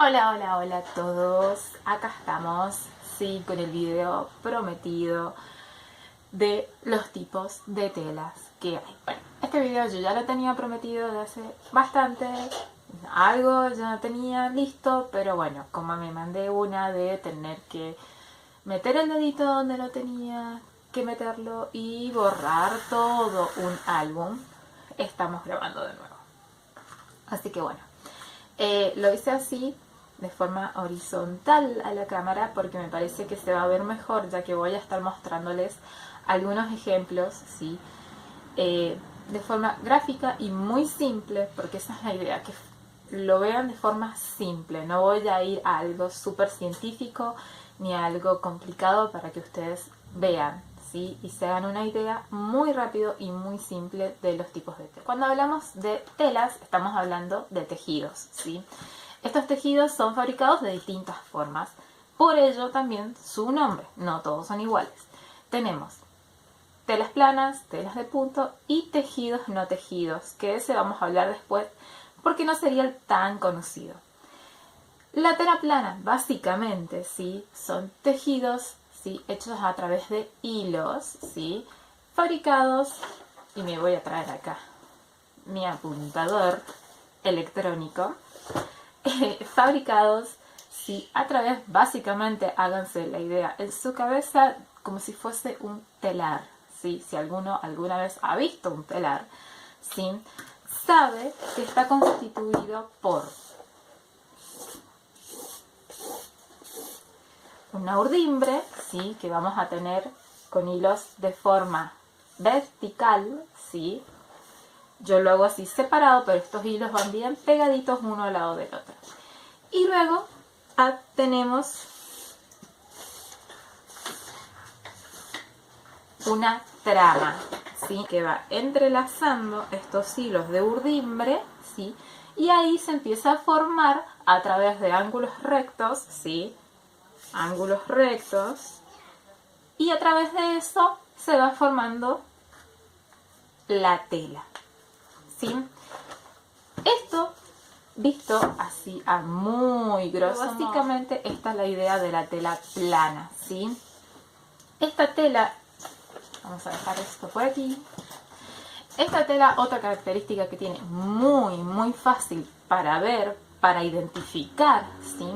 Hola, hola, hola a todos. Acá estamos, sí, con el video prometido de los tipos de telas que hay. Bueno, este video yo ya lo tenía prometido de hace bastante. Algo ya no tenía listo, pero bueno, como me mandé una de tener que meter el dedito donde lo tenía que meterlo y borrar todo un álbum, estamos grabando de nuevo. Así que bueno, lo hice así de forma horizontal a la cámara porque me parece que se va a ver mejor, ya que voy a estar mostrándoles algunos ejemplos, ¿sí? De forma gráfica y muy simple, porque esa es la idea, que lo vean de forma simple. No voy a ir a algo súper científico ni a algo complicado para que ustedes vean, ¿sí? Y se hagan una idea muy rápido y muy simple de los tipos de telas. Cuando hablamos de telas, estamos hablando de tejidos, ¿sí? Estos tejidos son fabricados de distintas formas, por ello también su nombre, no todos son iguales. Tenemos telas planas, telas de punto y tejidos no tejidos, que de ese vamos a hablar después porque no sería el tan conocido. La tela plana, básicamente, ¿sí? Son tejidos, ¿sí? Hechos a través de hilos, ¿sí? Fabricados, y me voy a traer acá mi apuntador electrónico, fabricados, ¿sí? A través, básicamente, háganse la idea en su cabeza como si fuese un telar, ¿sí? Si alguno alguna vez ha visto un telar, ¿sí? Sabe que está constituido por una urdimbre, ¿sí? Que vamos a tener con hilos de forma vertical, ¿sí? Yo lo hago así separado, pero estos hilos van bien pegaditos uno al lado del otro. Y luego tenemos una trama, ¿sí? Que va entrelazando estos hilos de urdimbre, ¿sí? Y ahí se empieza a formar a través de ángulos rectos, ¿sí? Ángulos rectos. Y a través de eso se va formando la tela, ¿sí? Esto visto así a muy grosso, básicamente esta es la idea de la tela plana, ¿sí? Esta tela, vamos a dejar esto por aquí. Esta tela, otra característica que tiene muy fácil para ver, para identificar, ¿sí?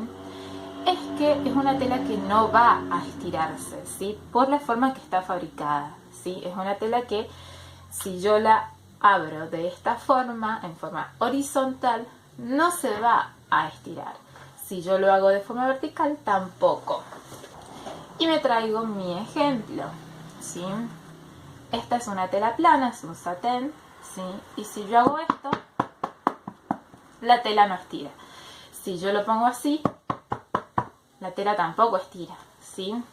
Es que es una tela que no va a estirarse, ¿sí? Por la forma que está fabricada, ¿sí? Es una tela que si yo la abro de esta forma, en forma horizontal, no se va a estirar. Si yo lo hago de forma vertical, tampoco. Y me traigo mi ejemplo, ¿sí? Esta es una tela plana, es un satén, ¿sí? Y si yo hago esto, la tela no estira. Si yo lo pongo así, la tela tampoco estira, ¿sí?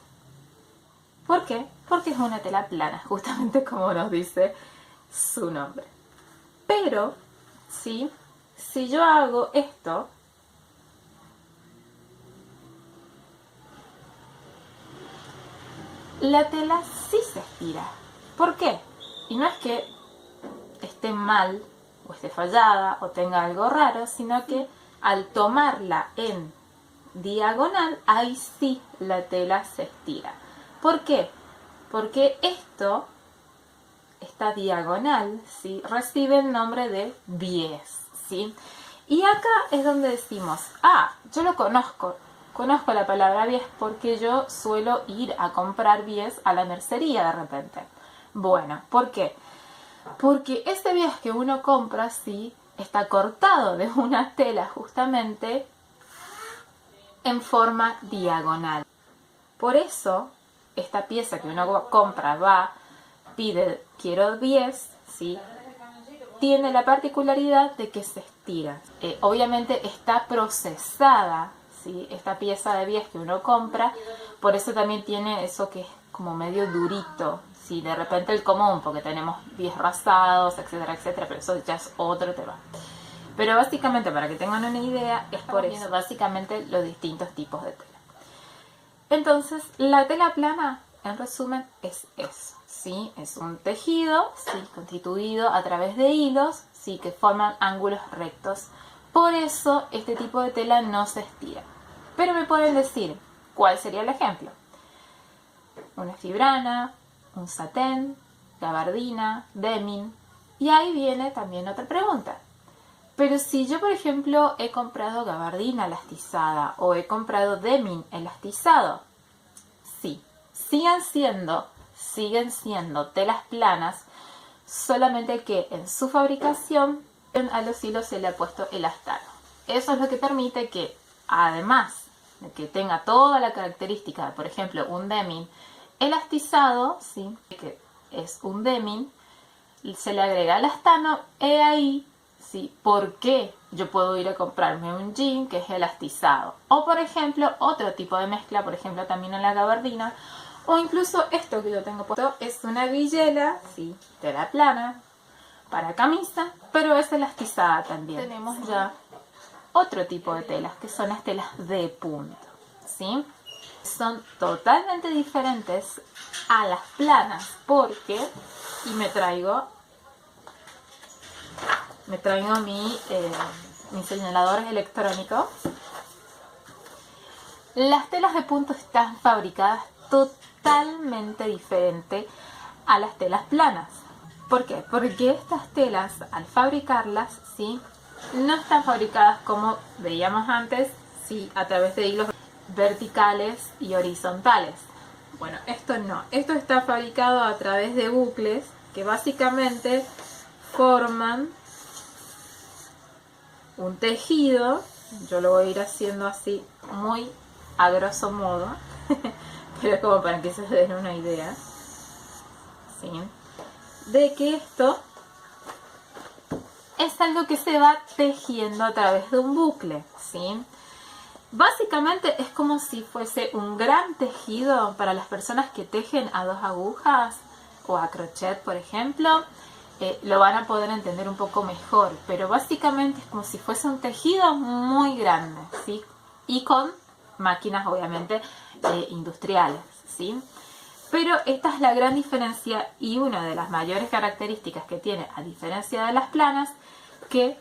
¿Por qué? Porque es una tela plana, justamente como nos dice su nombre. Pero, ¿sí? Si yo hago esto, la tela sí se estira. ¿Por qué? Y no es que esté mal, o esté fallada, o tenga algo raro, sino que al tomarla en diagonal, ahí sí la tela se estira. ¿Por qué? Porque esta diagonal, ¿sí? Recibe el nombre de bies, ¿sí? Y acá es donde decimos, yo lo conozco la palabra bies porque yo suelo ir a comprar bies a la mercería de repente. Bueno, ¿por qué? Porque este bies que uno compra, sí, está cortado de una tela justamente en forma diagonal. Por eso, esta pieza que uno compra pide, quiero 10, ¿sí? Tiene la particularidad de que se estira. Obviamente está procesada, ¿sí? Esta pieza de 10 que uno compra, por eso también tiene eso que es como medio durito, ¿sí? De repente el común, porque tenemos 10 rasados, etcétera, etcétera, pero eso ya es otro tema. Pero básicamente, para que tengan una idea, es por eso básicamente los distintos tipos de tela. Entonces, la tela plana, en resumen, es eso, ¿sí? Es un tejido, ¿sí? Constituido a través de hilos, ¿sí? Que forman ángulos rectos Por eso este tipo de tela no se estira. Pero me pueden decir, ¿cuál sería el ejemplo? Una fibrana, un satén, gabardina, denim. Y ahí viene también otra pregunta. Pero si yo, por ejemplo, he comprado gabardina elastizada o he comprado denim elastizado, sí, siguen siendo telas planas, solamente que en su fabricación a los hilos se le ha puesto elastano. Eso es lo que permite que, además de que tenga toda la característica, por ejemplo, un denim elastizado, ¿sí?, que es un denim, se le agrega elastano, he ahí, ¿sí?, por qué yo puedo ir a comprarme un jean que es elastizado. O, por ejemplo, otro tipo de mezcla, por ejemplo, también en la gabardina, o incluso esto que yo tengo puesto es una villera, sí, tela plana, para camisa, pero es elastizada también. Tenemos ya otro tipo de telas, que son las telas de punto, ¿sí? Son totalmente diferentes a las planas, porque, y me traigo mi señalador electrónico. Las telas de punto están fabricadas totalmente diferente a las telas planas. ¿Por qué? Porque estas telas, al fabricarlas, ¿sí?, no están fabricadas como veíamos antes, ¿sí?, a través de hilos verticales y horizontales. Bueno, esto no. Esto está fabricado a través de bucles que básicamente forman un tejido. Yo lo voy a ir haciendo así muy a grosso modo, pero es como para que se den una idea, ¿sí?, de que esto es algo que se va tejiendo a través de un bucle, ¿sí? Básicamente es como si fuese un gran tejido para las personas que tejen a 2 agujas o a crochet, por ejemplo. Lo van a poder entender un poco mejor, pero básicamente es como si fuese un tejido muy grande, ¿sí?, y con máquinas obviamente industriales, ¿sí? Pero esta es la gran diferencia y una de las mayores características que tiene, a diferencia de las planas, que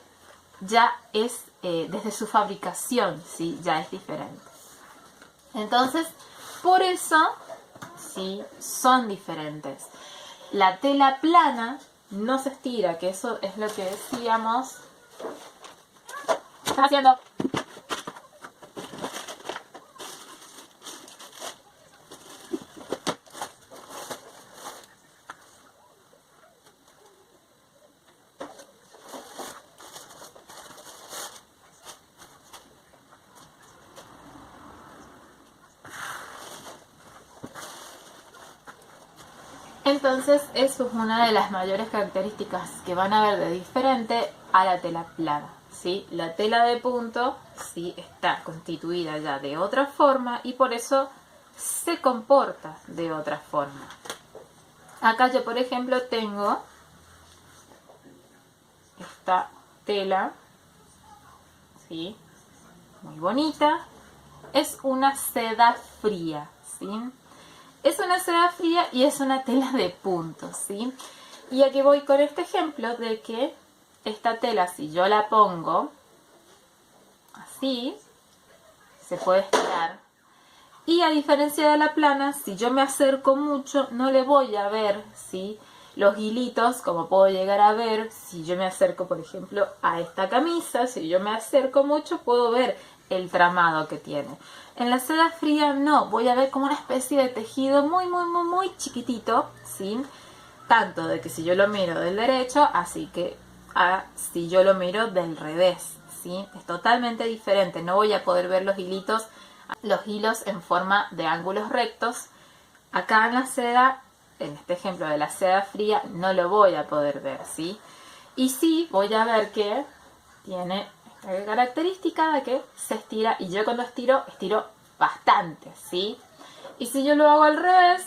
ya es desde su fabricación, ¿sí?, ya es diferente. Entonces, por eso, sí, son diferentes. La tela plana no se estira, que eso es lo que decíamos. ¿Qué estás haciendo? Entonces, eso es una de las mayores características que van a ver de diferente a la tela plana, ¿sí? La tela de punto, sí, está constituida ya de otra forma y por eso se comporta de otra forma. Acá yo, por ejemplo, tengo esta tela, ¿sí?, muy bonita. Es una seda fría, ¿sí? Es una seda fría y es una tela de punto, ¿sí? Y aquí voy con este ejemplo de que esta tela, si yo la pongo así, se puede estirar. Y a diferencia de la plana, si yo me acerco mucho, no le voy a ver, ¿sí?, los hilitos, como puedo llegar a ver si yo me acerco, por ejemplo, a esta camisa. Si yo me acerco mucho, puedo ver el tramado que tiene. En la seda fría no, voy a ver como una especie de tejido muy, muy, muy, muy chiquitito, ¿sí? Tanto de que si yo lo miro del derecho, así que si yo lo miro del revés, ¿sí? Es totalmente diferente, no voy a poder ver los hilos en forma de ángulos rectos. Acá en la seda, en este ejemplo de la seda fría, no lo voy a poder ver, ¿sí? Y sí voy a ver que tiene esta característica de que se estira, y yo cuando estiro bastante, ¿sí? Y si yo lo hago al revés,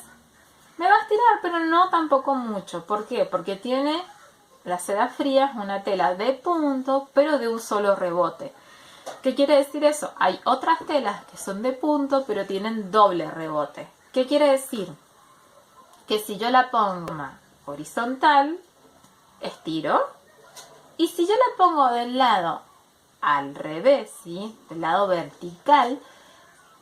me va a estirar, pero no tampoco mucho. ¿Por qué? Porque tiene la seda fría, es una tela de punto, pero de un solo rebote. ¿Qué quiere decir eso? Hay otras telas que son de punto, pero tienen doble rebote. ¿Qué quiere decir? Que si yo la pongo horizontal, estiro, y si yo la pongo del lado al revés, ¿sí? Del lado vertical,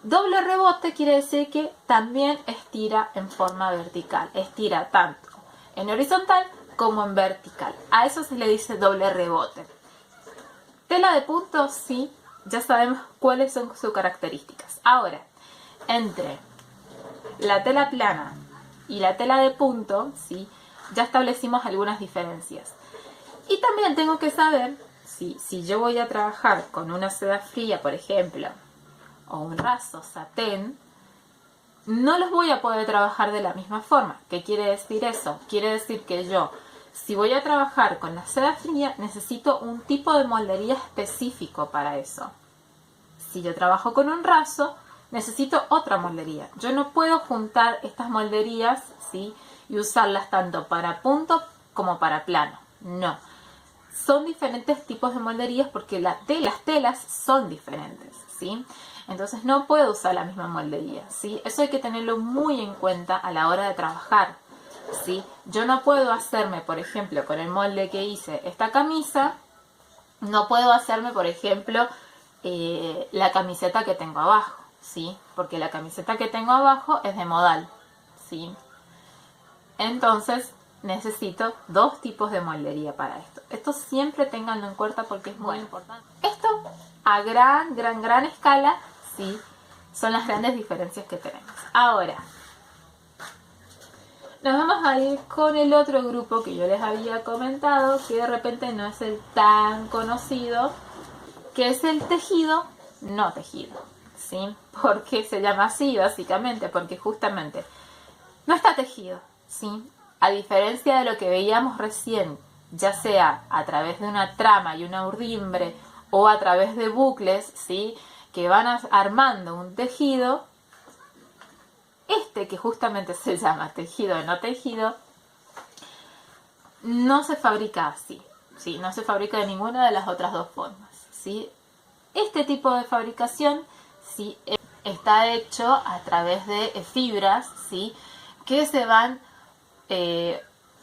doble rebote quiere decir que también estira en forma vertical. Estira tanto en horizontal como en vertical. A eso se le dice doble rebote. Tela de punto, sí, ya sabemos cuáles son sus características. Ahora, entre la tela plana y la tela de punto, sí, ya establecimos algunas diferencias. Y también tengo que saber si yo voy a trabajar con una seda fría, por ejemplo, o un raso satén, no los voy a poder trabajar de la misma forma. ¿Qué quiere decir eso? Quiere decir que yo, si voy a trabajar con la seda fría, necesito un tipo de moldería específico para eso. Si yo trabajo con un raso, necesito otra moldería. Yo no puedo juntar estas molderías, ¿sí? Y usarlas tanto para punto como para plano. No. Son diferentes tipos de molderías porque las telas son diferentes, ¿sí? Entonces no puedo usar la misma moldería, ¿sí? Eso hay que tenerlo muy en cuenta a la hora de trabajar, ¿sí? Yo no puedo hacerme, por ejemplo, con el molde que hice esta camisa, no puedo hacerme, por ejemplo, la camiseta que tengo abajo, ¿sí? Porque la camiseta que tengo abajo es de modal, ¿sí? Entonces necesito dos tipos de moldería para esto. Esto siempre ténganlo en cuenta porque es muy importante. Esto a gran escala, sí, son las grandes diferencias que tenemos. Ahora, nos vamos a ir con el otro grupo que yo les había comentado, que de repente no es el tan conocido, que es el tejido no tejido, ¿sí? ¿Por qué se llama así? Básicamente porque justamente no está tejido, ¿sí? A diferencia de lo que veíamos recién, ya sea a través de una trama y una urdimbre o a través de bucles, ¿sí? Que van armando un tejido, este que justamente se llama tejido no tejido, no se fabrica así, ¿sí? No se fabrica de ninguna de las otras dos formas, ¿sí? Este tipo de fabricación, ¿sí? Está hecho a través de fibras, ¿sí? Que se van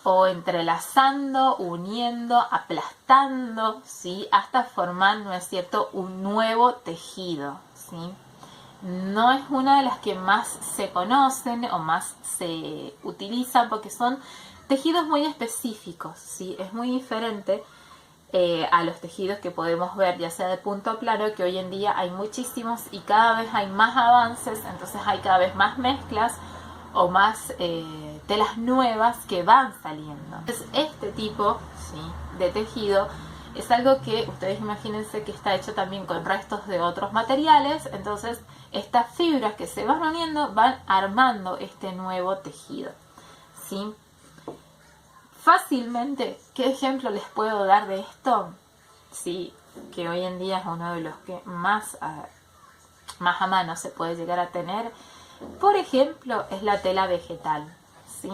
o entrelazando, uniendo, aplastando, ¿sí? Hasta formar, ¿no es cierto?, un nuevo tejido, ¿sí? No es una de las que más se conocen o más se utilizan porque son tejidos muy específicos, ¿sí? Es muy diferente a los tejidos que podemos ver, ya sea de punto plano, que hoy en día hay muchísimos y cada vez hay más avances, entonces hay cada vez más mezclas o más telas nuevas que van saliendo. Entonces, este tipo, ¿sí?, de tejido es algo que ustedes imagínense que está hecho también con restos de otros materiales, entonces estas fibras que se van uniendo van armando este nuevo tejido, ¿sí? Fácilmente, ¿qué ejemplo les puedo dar de esto? Sí, que hoy en día es uno de los que más a mano se puede llegar a tener. Por ejemplo, es la tela vegetal, ¿sí?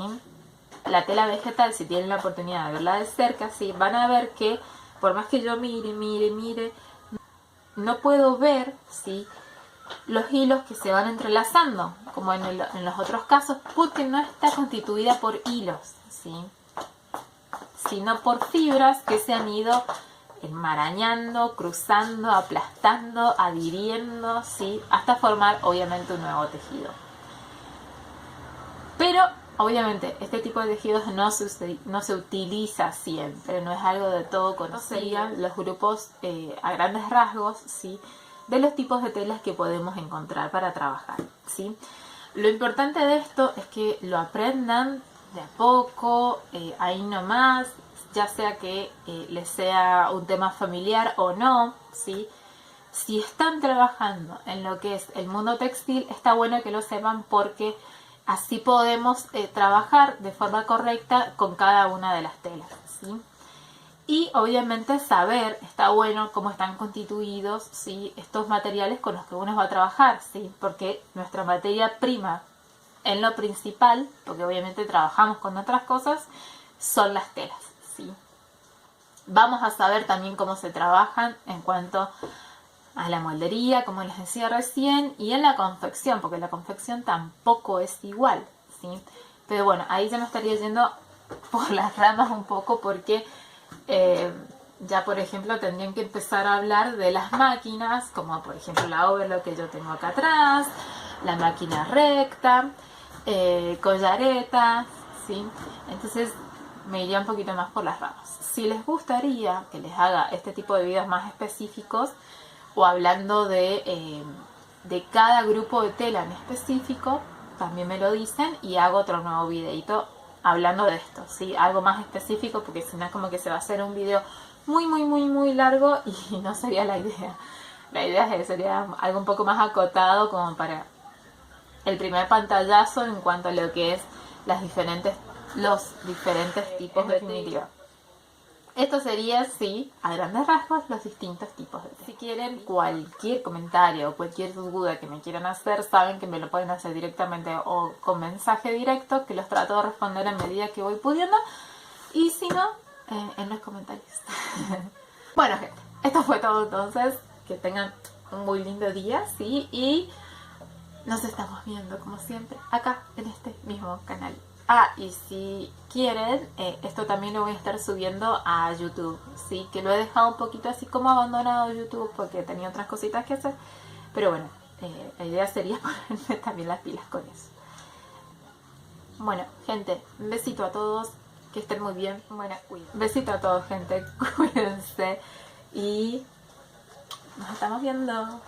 La tela vegetal, si tienen la oportunidad de verla de cerca, ¿sí?, van a ver que por más que yo mire, no puedo ver, ¿sí?, los hilos que se van entrelazando, como en los otros casos, porque no está constituida por hilos, ¿sí?, sino por fibras que se han ido enmarañando, cruzando, aplastando, adhiriendo, ¿sí?, hasta formar obviamente un nuevo tejido. Pero obviamente este tipo de tejidos no se utiliza siempre, no es algo de todo conocido. Serían los grupos a grandes rasgos, ¿sí?, de los tipos de telas que podemos encontrar para trabajar, ¿sí? Lo importante de esto es que lo aprendan de a poco, ahí nomás, ya sea que les sea un tema familiar o no, ¿sí? Si están trabajando en lo que es el mundo textil, está bueno que lo sepan porque así podemos trabajar de forma correcta con cada una de las telas, ¿sí? Y obviamente saber, está bueno cómo están constituidos, ¿sí?, estos materiales con los que uno va a trabajar, ¿sí? Porque nuestra materia prima en lo principal, porque obviamente trabajamos con otras cosas, son las telas, ¿sí? Vamos a saber también cómo se trabajan en cuanto a la moldería, como les decía recién, y en la confección, porque la confección tampoco es igual, ¿sí? Pero bueno, ahí ya me estaría yendo por las ramas un poco porque ya por ejemplo tendrían que empezar a hablar de las máquinas, como por ejemplo la Overlock que yo tengo acá atrás, la máquina recta, collaretas, ¿sí? Entonces me iría un poquito más por las ramas. Si les gustaría que les haga este tipo de videos más específicos o hablando de cada grupo de tela en específico, también me lo dicen y hago otro nuevo videito hablando de esto, ¿sí? Algo más específico, porque si no es como que se va a hacer un video muy largo y no sería la idea. La idea sería algo un poco más acotado como para el primer pantallazo en cuanto a lo que es los diferentes tipos de definitiva. Esto sería, sí, a grandes rasgos, los distintos tipos de tela. Si quieren cualquier comentario o cualquier duda que me quieran hacer, saben que me lo pueden hacer directamente o con mensaje directo, que los trato de responder en medida que voy pudiendo. Y si no, en los comentarios. Bueno, gente, esto fue todo entonces. Que tengan un muy lindo día, ¿sí? Y nos estamos viendo, como siempre, acá en este mismo canal. Ah, y si quieren, esto también lo voy a estar subiendo a YouTube, ¿sí? Que lo he dejado un poquito así como abandonado YouTube porque tenía otras cositas que hacer. Pero bueno, la idea sería ponerme también las pilas con eso. Bueno, gente, un besito a todos, que estén muy bien. Bueno, besito a todos, gente, cuídense y nos estamos viendo.